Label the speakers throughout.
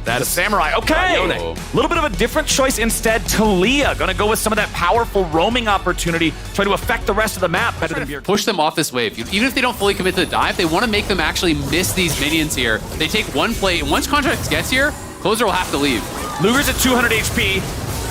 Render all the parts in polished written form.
Speaker 1: That is Samurai. Okay, a little bit of a different choice instead. Talia gonna go with some of that powerful roaming opportunity, try to affect the rest of the map better than Bjerg.
Speaker 2: Push them off this wave. Even if they don't fully commit to the dive, they want to make them actually miss these minions here. They take one plate, and once Contracts gets here, Closer will have to leave.
Speaker 1: Luger's at 200 HP.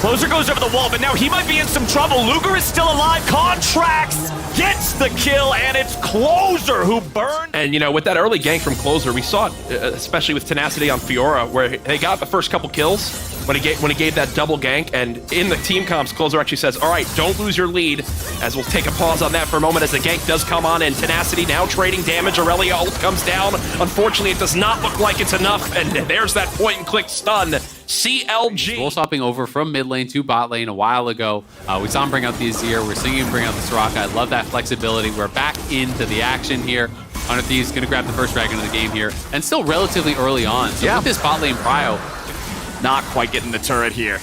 Speaker 1: Closer goes over the wall, but now he might be in some trouble. Luger is still alive. Contracts gets the kill, and it's Closer who burned.
Speaker 3: And, you know, with that early gank from Closer, we saw it, especially with Tenacity on Fiora, where they got the first couple kills when he gave that double gank. And in the team comps, Closer actually says, all right, don't lose your lead, as we'll take a pause on that for a moment as the gank does come on, and Tenacity now trading damage. Aurelia ult comes down. Unfortunately, it does not look like it's enough, and there's that point-and-click stun. CLG.
Speaker 2: Goal swapping over from mid lane to bot lane a while ago. We saw him bring out the Azir. We're seeing him bring out the Soraka. I love that flexibility. We're back into the action here. Hunter Thieves going to grab the first dragon of the game here, and still relatively early on. So with this bot lane prio,
Speaker 1: not quite getting the turret here.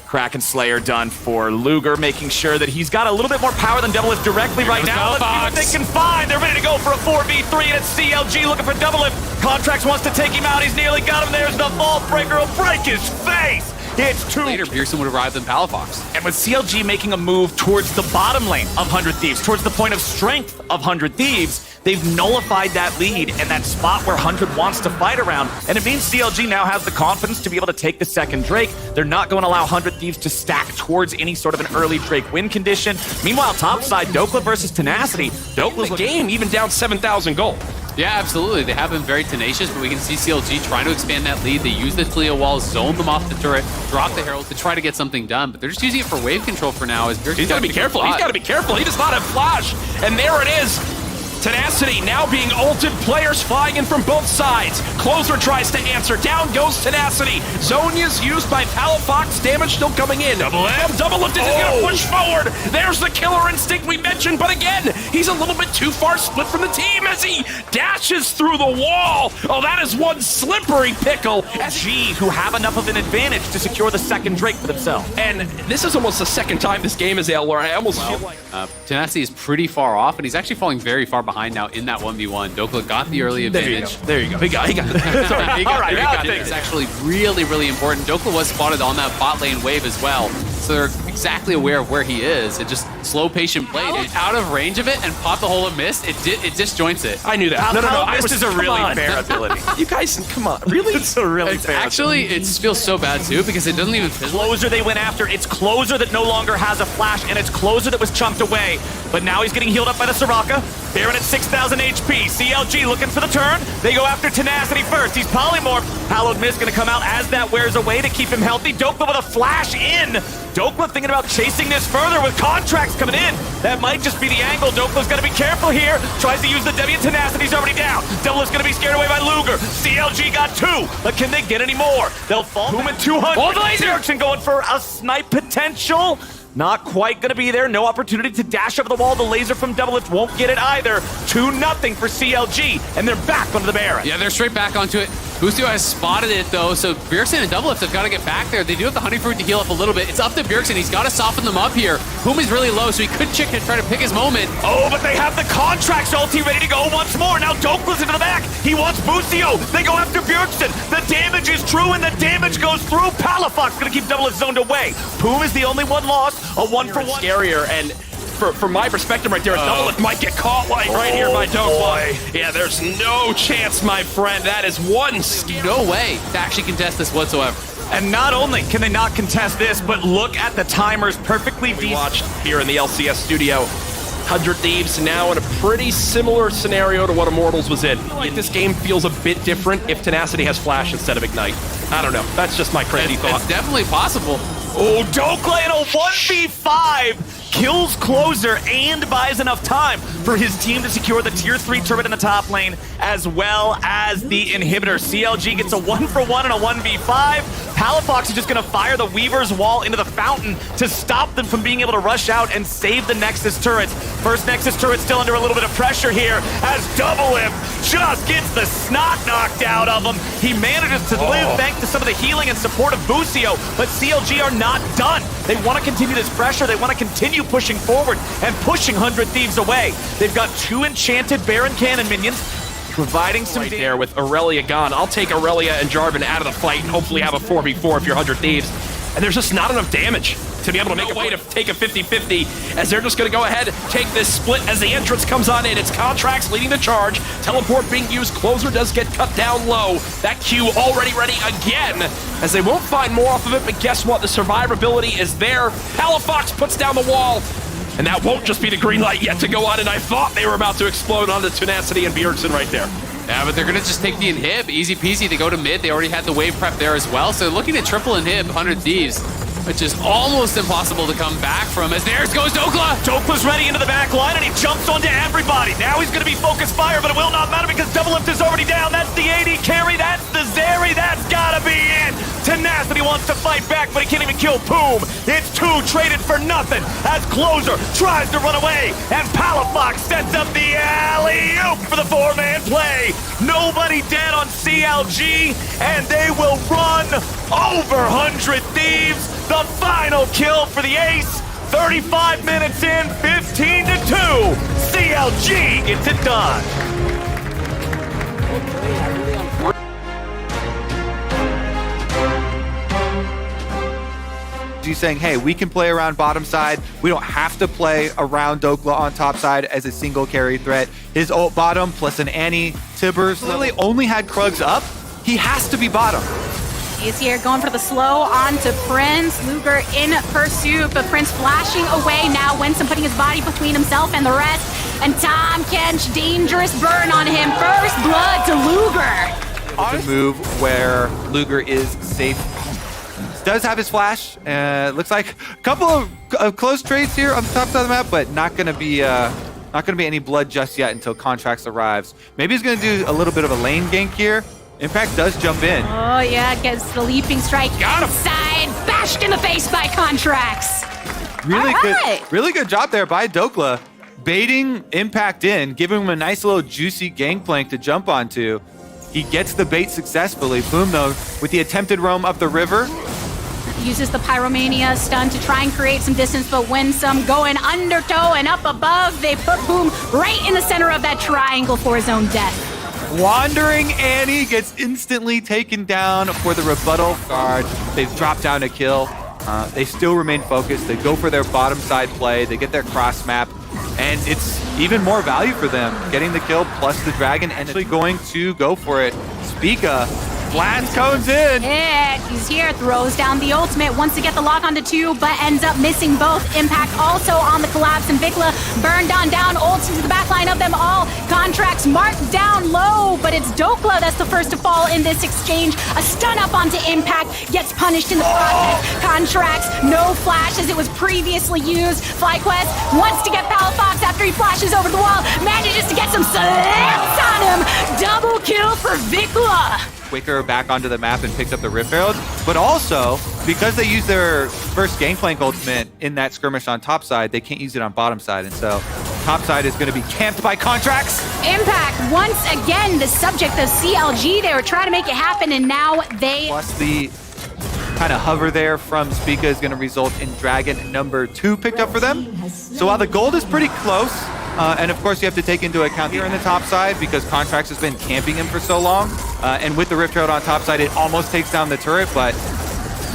Speaker 1: Kraken Slayer done for Luger, making sure that he's got a little bit more power than Doublelift directly right now. Let's see what they can find. They're ready to go for a 4v3, and it's CLG looking for Doublelift. Contracts wants to take him out. He's nearly got him. There's the Vault Breaker. He'll break his face. It's two.
Speaker 2: Later, Pearson would arrive than Palafox.
Speaker 1: And with CLG making a move towards the bottom lane of 100 Thieves, towards the point of strength of 100 Thieves, they've nullified that lead and that spot where 100 wants to fight around. And it means CLG now has the confidence to be able to take the second Drake. They're not going to allow 100 Thieves to stack towards any sort of an early Drake win condition. Meanwhile, topside, Dokla versus Tenacity.
Speaker 3: Dokla's the game, even down 7,000 gold.
Speaker 2: Yeah, absolutely. They have been very tenacious, but we can see CLG trying to expand that lead. They use the Talia wall, zone them off the turret, drop the Herald to try to get something done, but they're just using it for wave control for now.
Speaker 3: He's got to be careful. He's got to be careful. He does not have flash. And there it is. Tenacity now being ulted, players flying in from both sides. Closer tries to answer, down goes Tenacity. Zonia's used by Palafox, damage still coming in. Doublelift is gonna push forward. There's the killer instinct we mentioned, but again, he's a little bit too far split from the team as he dashes through the wall. Oh, that is one slippery pickle.
Speaker 1: G, who have enough of an advantage to secure the second Drake for themselves.
Speaker 3: And this is almost the second time this game is L, where I almost feel like...
Speaker 2: Tenacity is pretty far off, and he's actually falling very far behind now in that 1v1. Dokla got the early advantage.
Speaker 1: There you go. He got it.
Speaker 2: Sorry, he got it. It's actually really, really important. Dokla was spotted on that bot lane wave as well, so they're exactly aware of where he is. It just slow, patient play. Out of range of it and pop the hole of mist. It disjoints it.
Speaker 3: I knew that. No.
Speaker 1: Mist is a really fair ability.
Speaker 3: You guys, come on. Really?
Speaker 1: It's a really fair
Speaker 2: actually, it just feels so bad too because it doesn't even
Speaker 1: Closer they went after. It's Closer that no longer has a flash, and it's Closer that was chunked away. But now he's getting healed up by the Soraka. Baron at 6,000 HP. CLG looking for the turn. They go after Tenacity first. He's polymorphed. Hallowed Mist gonna come out as that wears away to keep him healthy. Dokla with a flash in. Dokla thinking about chasing this further with Contracts coming in. That might just be the angle. Dokla's gonna be careful here. Tries to use the W. Tenacity's already down. Doublelift's gonna be scared away by Luger. CLG got two, but can they get any more? They'll fall. Boom at 200.
Speaker 2: Oh, the laser!
Speaker 1: Erickson going for a snipe potential. Not quite going to be there. No opportunity to dash over the wall. The laser from Doublelift won't get it either. 2-0 for CLG, and they're back onto the Baron.
Speaker 2: Yeah, they're straight back onto it. Boostio has spotted it, though, so Bjergsen and Doublelift have got to get back there. They do have the Honey Fruit to heal up a little bit. It's up to Bjergsen. He's got to soften them up here. Boom is really low, so he could chicken and try to pick his moment.
Speaker 1: Oh, but they have the Contracts ulti ready to go once more. Now Dokla's into the back. He wants Boostio. They go after Bjergsen. The damage is true, and the damage goes through. Palafox going to keep Doublelift zoned away. Boom is the only one lost. A 1-for-1.
Speaker 3: Scarier, and from my perspective right there, Doublelift might get caught like right here by Dokla. Yeah, there's no chance, my friend. That is one
Speaker 2: no way to actually contest this whatsoever.
Speaker 1: And not only can they not contest this, but look at the timers perfectly.
Speaker 3: We watched here in the LCS studio. 100 Thieves now in a pretty similar scenario to what Immortals was in. Like this game feels a bit different if Tenacity has Flash instead of Ignite. I don't know. That's just my crazy thought.
Speaker 2: It's definitely possible.
Speaker 1: Oh, Dokla in a 1v5 kills Closer and buys enough time for his team to secure the tier 3 turret in the top lane, as well as the inhibitor. CLG gets a 1-for-1 and a 1v5. Palafox is just going to fire the Weaver's wall into the fountain to stop them from being able to rush out and save the Nexus turrets. First Nexus turret still under a little bit of pressure here as Doublelift just gets the snot knocked out of him. He manages to live thanks to some of the healing and support of Boostio, but CLG are not done. They want to continue this pressure. They want to continue pushing forward and pushing 100 Thieves away. They've got 2 enchanted Baron Cannon minions. providing some
Speaker 3: right there with Aurelia gone. I'll take Aurelia and Jarvan out of the fight and hopefully have a 4v4 if you're 100 Thieves. And there's just not enough damage to be able to make a way to take a 50-50 as they're just going to go ahead, take this split as the entrance comes on in. It's Contracts leading the charge. Teleport being used. Closer does get cut down low. That Q already ready again as they won't find more off of it, but guess what? The survivability is there. Palafox puts down the wall. And that won't just be the green light yet to go on, and I thought they were about to explode onto Tenacity and Bjergsen right there.
Speaker 2: Yeah, but they're going to just take the inhib. Easy peasy. They go to mid. They already had the wave prep there as well. So looking at triple inhib, 100 Thieves, which is almost impossible to come back from as there goes Dokla.
Speaker 1: Dokla's ready into the back line, and he jumps onto everybody. Now he's going to be focused fire, but it will not matter because Double Lift is already down. That's the AD carry. That's the Zeri. That's got to be it. Tenacity wants to fight back, but he can't even kill Poom. It's two traded for nothing as Closer tries to run away, and Palafox sets up the alley-oop for the four-man play. Nobody dead on CLG, and they will run over 100 Thieves. The final kill for the Ace. 35 minutes in, 15-2. CLG gets it done.
Speaker 4: He's saying, hey, we can play around bottom side. We don't have to play around Dokla on top side as a single carry threat. His ult bottom plus an Annie. Tibbers literally only had Krugs up. He has to be bottom.
Speaker 5: He's here going for the slow onto Prince. Luger in pursuit, but Prince flashing away now. Winston putting his body between himself and the rest. And Tom Kench, dangerous burn on him. First blood to Luger.
Speaker 4: On a move where Luger is safe. Does have his flash. Looks like a couple of close trades here on the top side of the map, but not gonna be any blood just yet until Contracts arrives. Maybe he's gonna do a little bit of a lane gank here. Impact does jump in.
Speaker 5: Oh yeah, gets the leaping strike.
Speaker 3: Got him.
Speaker 5: Inside, bashed in the face by Contracts.
Speaker 4: Really good job there by Dokla. Baiting Impact in, giving him a nice little juicy gangplank to jump onto. He gets the bait successfully. Boom though, with the attempted roam up the river.
Speaker 5: Uses the Pyromania stun to try and create some distance, but Winsome going undertow and up above. They put Boom right in the center of that triangle for his own death.
Speaker 4: Wandering Annie gets instantly taken down for the rebuttal guard. They've dropped down a kill. They still remain focused. They go for their bottom side play. They get their cross map, and it's even more value for them. Getting the kill plus the dragon and actually going to go for it. Spica, blast cones in.
Speaker 5: Yeah, he's here, throws down the ultimate, wants to get the lock onto two, but ends up missing both. Impact also on the collapse, and Vikla burned on down, ults into the backline of them all. Contracts marked down low, but it's Dokla that's the first to fall in this exchange. A stun up onto Impact, gets punished in the process. Contracts, no flash as it was previously used. FlyQuest wants to get Palafox after he flashes over the wall, manages to get some slaps on him. Double kill for Vikla.
Speaker 4: Quicker back onto the map and picked up the Rift Herald, but also because they used their first Gangplank ultimate in that skirmish on top side, they can't use it on bottom side, and so top side is going to be camped by Contracts.
Speaker 5: Impact once again the subject of CLG. They were trying to make it happen, and now they
Speaker 4: Plus the kind of hover there from Spica is going to result in Dragon number 2 picked up for them. So while the gold is pretty close, and of course you have to take into account here in the top side because Contracts has been camping him for so long, and with the Rift Herald on top side, it almost takes down the turret, but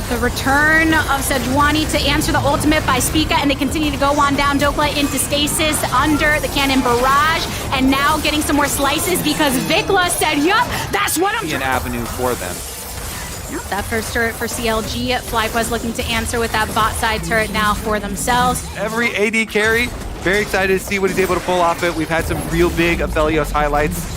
Speaker 5: the return of Sejuani to answer the ultimate by Spica, and they continue to go on down. Dokla into stasis under the cannon barrage, and now getting some more slices because Vikla said, yup, that's what I'm
Speaker 4: an avenue for them.
Speaker 5: That first turret for CLG. FlyQuest looking to answer with that bot side turret now for themselves.
Speaker 4: Every AD carry, very excited to see what he's able to pull off it. We've had some real big Aphelios highlights,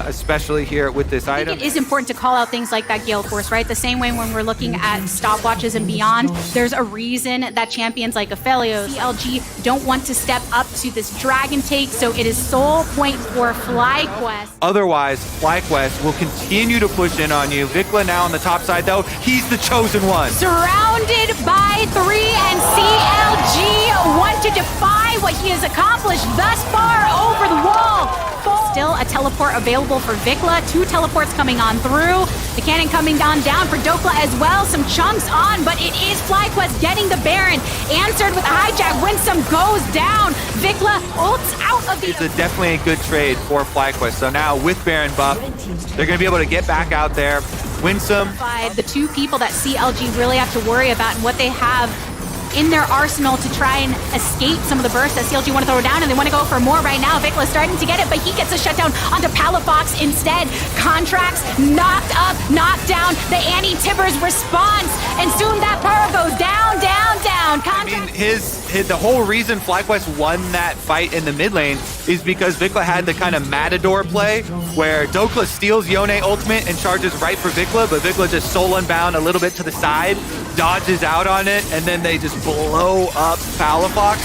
Speaker 4: especially here with this
Speaker 5: I
Speaker 4: item.
Speaker 5: think it is important to call out things like that Gale Force, right? The same way when we're looking at stopwatches and beyond, there's a reason that champions like Aphelios, CLG don't want to step up to this dragon take, so it is sole point for FlyQuest.
Speaker 4: Otherwise, FlyQuest will continue to push in on you. Vikla now on the top side, though. He's the chosen one.
Speaker 5: Surrounded by 3, and CLG want to defy what he has accomplished thus far over the wall. Still a teleport available for Vikla. 2 teleports coming on through. The cannon coming down for Dokla as well. Some chunks on, but it is FlyQuest getting the Baron. Answered with a hijack. Winsome goes down. Vikla ults out of the...
Speaker 4: It's definitely a good trade for FlyQuest. So now with Baron buff, they're going to be able to get back out there, win some.
Speaker 5: The two people that CLG really have to worry about and what they have in their arsenal to try and escape some of the bursts that CLG want to throw down, and they want to go for more right now. Vikla starting to get it, but he gets a shutdown onto Palafox instead. Contracts knocked up, knocked down. The anti-Tibbers response, and soon that power goes down, down, down.
Speaker 4: I mean, the whole reason FlyQuest won that fight in the mid lane is because Vikla had the kind of Matador play where Dokla steals Yone ultimate and charges right for Vikla, but Vikla just soul unbound a little bit to the side, dodges out on it, and then they just blow up Palafox.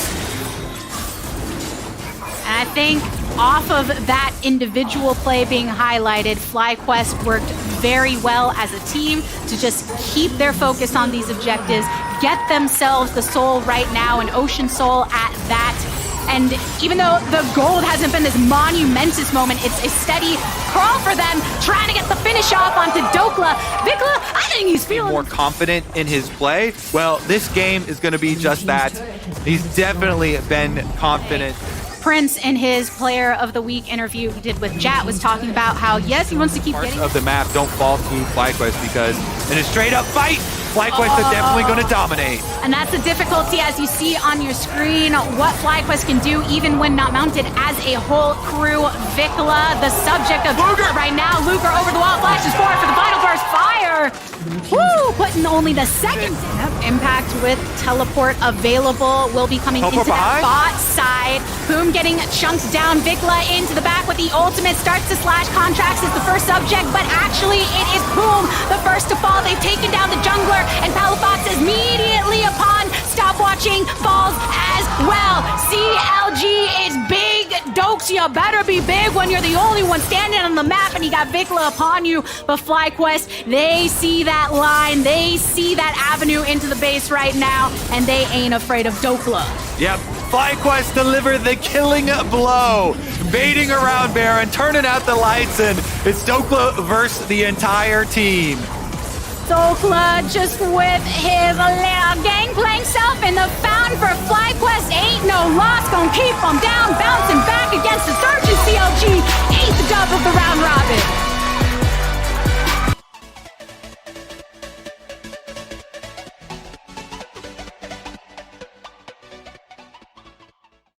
Speaker 5: And I think off of that individual play being highlighted, FlyQuest worked very well as a team to just keep their focus on these objectives, get themselves the soul right now, an Ocean Soul at that. And even though the gold hasn't been this monumentous moment, it's a steady crawl for them, trying to get the finish off onto Dokla. Vikla, I think he's feeling
Speaker 4: more confident in his play. Well, this game is going to be just that. He's definitely been confident.
Speaker 5: Prince, in his Player of the Week interview he did with Jat, was talking about how, yes, he wants to keep
Speaker 4: Parts
Speaker 5: getting
Speaker 4: of the map don't fall to FlyQuest because in a straight up fight, FlyQuest are definitely going to dominate.
Speaker 5: And that's the difficulty, as you see on your screen, what FlyQuest can do even when not mounted as a whole crew. Vikla, the subject of Luger right now. Luger over the wall, flashes forward for the final burst. Fire! Woo! Putting only the second impact with teleport available. Will be coming into that bot side. Boom getting chunked down. Vikla into the back with the ultimate. Starts to slash. Contracts is the first subject, but actually it is Boom, the first to fall. They've taken down the jungler, and Palafox is immediately upon stopwatching falls as well. CLG is big. Dokes, you better be big when you're the only one standing on the map, and you got Vikla upon you. But FlyQuest, they see that line, they see that avenue into the base right now, and they ain't afraid of Dokla.
Speaker 4: Yep, FlyQuest deliver the killing blow. Baiting around Baron, turning out the lights, and it's Dokla versus the entire team.
Speaker 5: Dokla just with his little gangplank self in the fountain for FlyQuest. Ain't no loss, gonna keep him down, bouncing back against the